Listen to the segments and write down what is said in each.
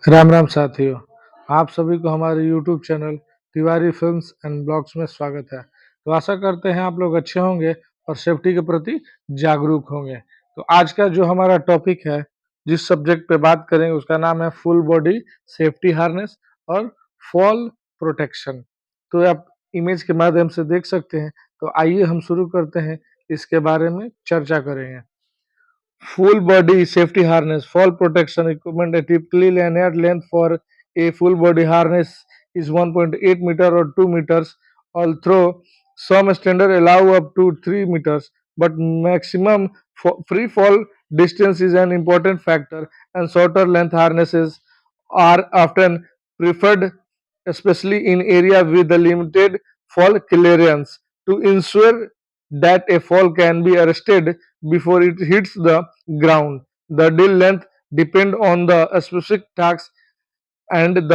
राम राम साथियों। आप सभी को हमारे YouTube channel Tiwari films and blogs में स्वागत है। तो आशा करते हैं आप लोग अच्छे होंगे और सेफ्टी के प्रति जागरूक होंगे। तो आज का जो हमारा टॉपिक है, जिस सब्जेक्ट पे बात करेंगे, उसका नाम है फुल बॉडी सेफ्टी हार्नेस और फॉल प्रोटेक्शन। तो आप इमेज के माध्यम से देख सकते हैं। तो आइए हम शुरू करते हैं, इसके बारे में चर्चा करेंगे। Full body safety harness, fall protection equipment, a typically linear length for a full body harness is 1.8 meter or 2 meters, although some standards allow up to 3 meters, but maximum free fall distance is an important factor, and shorter length harnesses are often preferred, especially in areas with a limited fall clearance, to ensure that a fall can be arrested before it hits the ground. The deal length depend on the specific task and the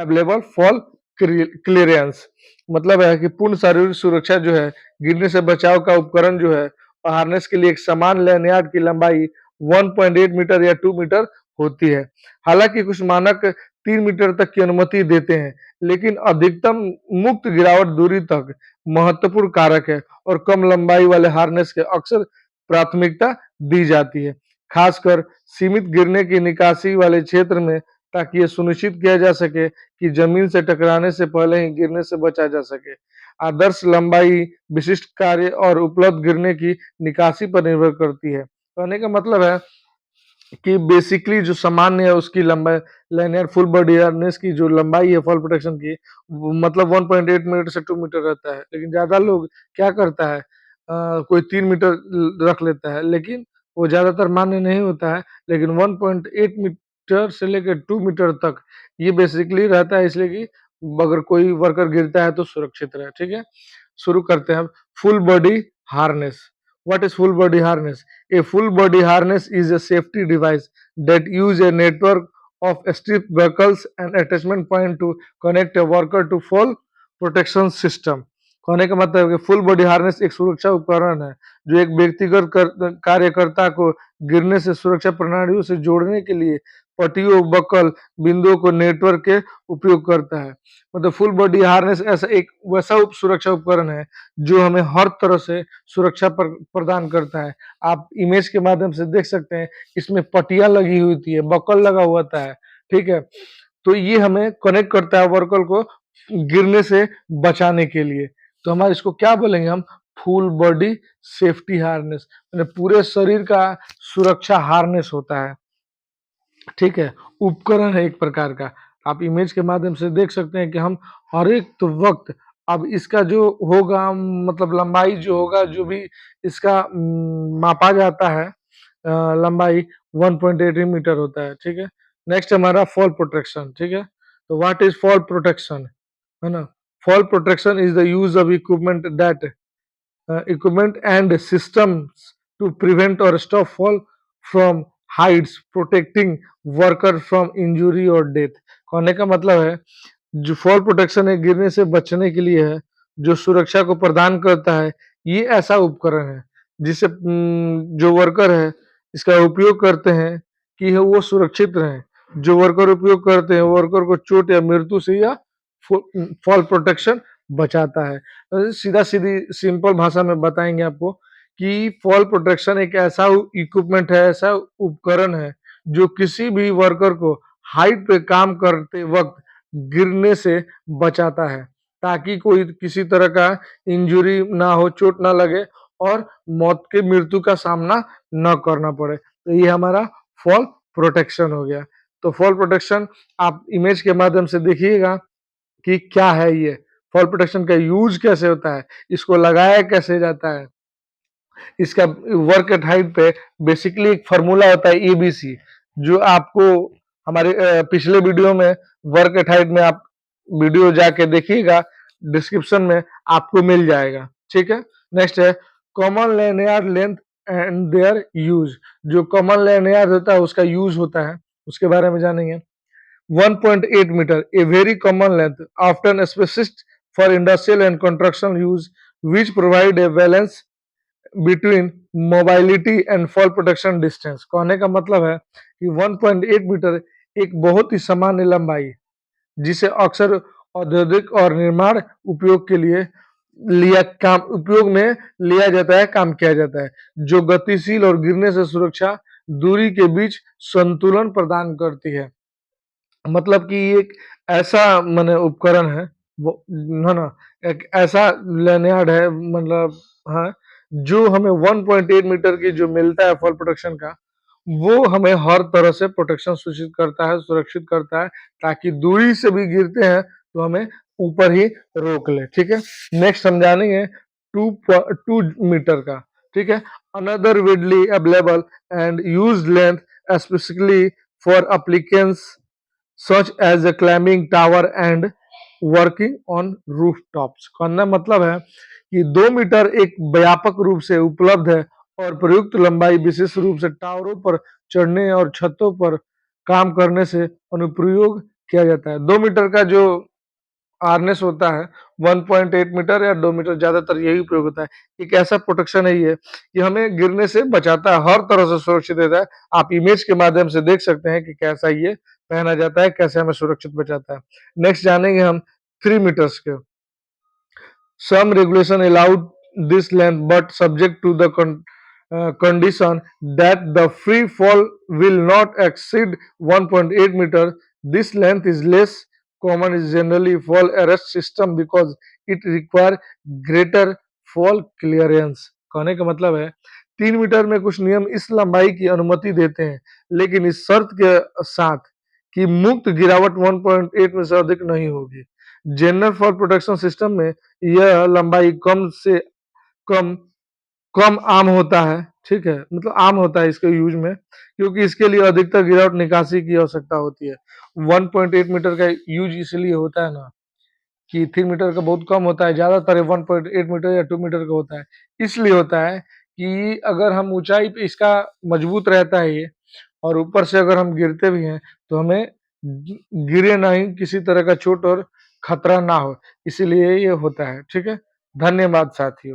available fall clearance. मतलब है कि पूर्ण शारीरिक सुरक्षा जो है, गिरने से बचाव का उपकरण जो है, और हार्नेस के लिए एक समान लैनियार्ड की लंबाई 1.8 मीटर या 2 मीटर होती है। हालांकि कुछ मानक 3 मीटर तक की अनुमति देते हैं, लेकिन अधिकतम मुक्त गिरावट दूरी तक महत्वपूर्ण कारक है और कम लंबाई वाले हार्नेस के अक्सर प्राथमिकता दी जाती है, खासकर सीमित गिरने की निकासी वाले क्षेत्र में, ताकि ये सुनिश्चित किया जा सके कि जमीन से टकराने से पहले ही गिरने से बचा जा सके। आदर्श लंबाई विशिष्ट कार्य और उपलब्ध गिरने की निकासी पर निर्भर करती है। कहने का मतलब है कि बेसिकली जो सामान्य है उसकी लंबाई, लाइनियर फुल बॉडी हार्नेस की जो लंबाई है फॉल प्रोटेक्शन की, वो मतलब 1.8 मीटर से 2 मीटर रहता है। लेकिन ज्यादा लोग क्या करता है, कोई 3 मीटर रख लेता है, लेकिन वो ज्यादातर मान्य नहीं होता है। लेकिन 1.8 मीटर से लेकर 2 मीटर तक ये बेसिकली रहता है, इसलिए कि अगर कोई वर्कर गिरता है तो सुरक्षित रहे। ठीक है, शुरू करते हैं। Full body harness. What is full body harness? A full body harness is a safety device that use a network of strip buckles and attachment point to connect a worker to fall protection system. कहने का मतलब है कि full body harness एक सुरक्षा उपकरण है जो एक व्यक्तिगत कार्यकर्ता को गिरने से सुरक्षा प्रणालियों से जोड़ने के लिए पट्टियों, बकल, बिंदुओं को नेटवर्क के उपयोग करता है। मतलब फुल बॉडी हार्नेस ऐसा एक वैसा सुरक्षा उपकरण है जो हमें हर तरह से सुरक्षा प्रदान करता है। आप इमेज के माध्यम से देख सकते हैं, इसमें पट्टियां लगी हुई होती है, बकल लगा हुआ होता है। ठीक है, तो ये हमें कनेक्ट करता है वर्कर को गिरने से बचाने के लिए। तो हमारे इसको क्या बोलेंगे हम? फुल बॉडी सेफ्टी हार्नेस, मतलब पूरे शरीर का सुरक्षा हार्नेस होता है। ठीक है, उपकरण है एक प्रकार का। आप इमेज के माध्यम से देख सकते हैं कि हम हर एक तो वक्त, अब इसका जो होगा मतलब लंबाई जो होगा, जो भी इसका मापा जाता है, लंबाई 1.8 मीटर होता है। ठीक है, नेक्स्ट हमारा फॉल प्रोटेक्शन। ठीक है, तो व्हाट इज फॉल प्रोटेक्शन, है ना? Fall protection is the use of equipment and systems to prevent or stop fall from heights, protecting worker from injury or death। कहने का मतलब है, जो फॉल प्रोटेक्शन है गिरने से बचने के लिए है, जो सुरक्षा को प्रदान करता है। ये ऐसा उपकरण है जिसे जो वर्कर है इसका उपयोग करते हैं कि वो सुरक्षित रहें। जो वर्कर उपयोग करते हैं, वर्कर को चोट या मृत्यु से या फॉल प्रोटेक्शन बचाता है। सीधा सीधी सिंपल भाषा में बताएंगे आपको कि फॉल प्रोटेक्शन एक ऐसा इक्विपमेंट है, ऐसा उपकरण है जो किसी भी वर्कर को हाइट पे काम करते वक्त गिरने से बचाता है, ताकि कोई किसी तरह का इंजरी ना हो, चोट ना लगे और मौत के मृत्यु का सामना न करना पड़े। तो ये हमारा फॉल प्रोटेक्शन हो गया। तो फॉल प्रोटेक्शन आप इमेज के माध्यम से देखिएगा कि क्या है ये, फॉल प्रोटेक्शन का यूज कैसे होता है, इसको लगाया कैसे जाता है, इसका वर्क एट हाइट पे बेसिकली एक फॉर्मूला होता है एबीसी, जो आपको हमारे पिछले वीडियो में वर्क एट हाइट में आप वीडियो जाके देखिएगा, डिस्क्रिप्शन में आपको मिल जाएगा। ठीक है, नेक्स्ट है common linear length and their use. जो कॉमन लिनियर होता है उसका यूज होता है, उसके बारे में जानेंगे। 1.8 meter, a very common length, often specified for industrial and construction use, which provide a balance between mobility and fall protection distance। कहने का मतलब है कि 1.8 मीटर एक बहुत ही सामान्य लंबाई, जिसे अक्सर औद्योगिक और निर्माण उपयोग के लिए उपयोग में लिया जाता है, काम किया जाता है, जो गतिशील और गिरने से सुरक्षा दूरी के बीच संतुलन प्रदान करती है। मतलब कि ये एक ऐसा माने उपकरण है, वो है ना, एक ऐसा लैनियार्ड है, मतलब हाँ, जो हमें 1.8 मीटर की जो मिलता है फॉल प्रोटेक्शन का, वो हमें हर तरह से प्रोटेक्शन सूचित करता है, सुरक्षित करता है, ताकि दूरी से भी गिरते हैं तो हमें ऊपर ही रोक ले। ठीक है, नेक्स्ट हम जानेंगे 2 मीटर का। ठीक है, another Vidly available and used length specifically for applications such as a climbing tower and working on rooftops। कहना मतलब है कि 2 मीटर एक व्यापक रूप से उपलब्ध है और प्रयुक्त लंबाई विशेष रूप से टावरों पर चढ़ने और छतों पर काम करने से अनुप्रयोग किया जाता है। 2 मीटर का जो हार्नेस होता है 1.8 मीटर या 2 मीटर, ज्यादातर यही उपयोग होता है। एक ऐसा प्रोटेक्शन है ये कि हमें गिरने से बचाता है, हर तरह से सुरक्षित देता है। आप इमेज के माध्यम से देख सकते हैं कि कैसा ये पहना जाता है, कैसे हमें सुरक्षित बचाता है। नेक्स्ट जानेंगे हम 3 मीटर्स के। Some regulation allowed this length, but subject to the condition that the free fall will not exceed 1.8 meter. This length is less common is generally fall arrest system because it require greater fall clearance। कहने का मतलब है 3 metre में कुछ नियम इस लंबाई की अनुमति देते हैं, लेकिन इस शर्त के साथ कि मुक्त गिरावट 1.8 में से अधिक नहीं होगी। जनरल फॉल प्रोटेक्शन सिस्टम में यह लंबाई कम से कम कम आम होता है। ठीक है, मतलब आम होता है इसके यूज में, क्योंकि इसके लिए अधिकतर गिरावट निकासी की आवश्यकता होती है। 1.8 मीटर का यूज इसलिए होता है ना कि 3 मीटर का बहुत कम होता है, ज्यादातर 1.8 मीटर या 2 मीटर का होता है। इसलिए होता है कि अगर हम ऊंचाई पे इसका मजबूत रहता है ये, और ऊपर से अगर हम गिरते भी हैं तो हमें गिरे नहीं, किसी तरह का चोट और खतरा ना हो, इसीलिए ये होता है। ठीक है, धन्यवाद साथियों।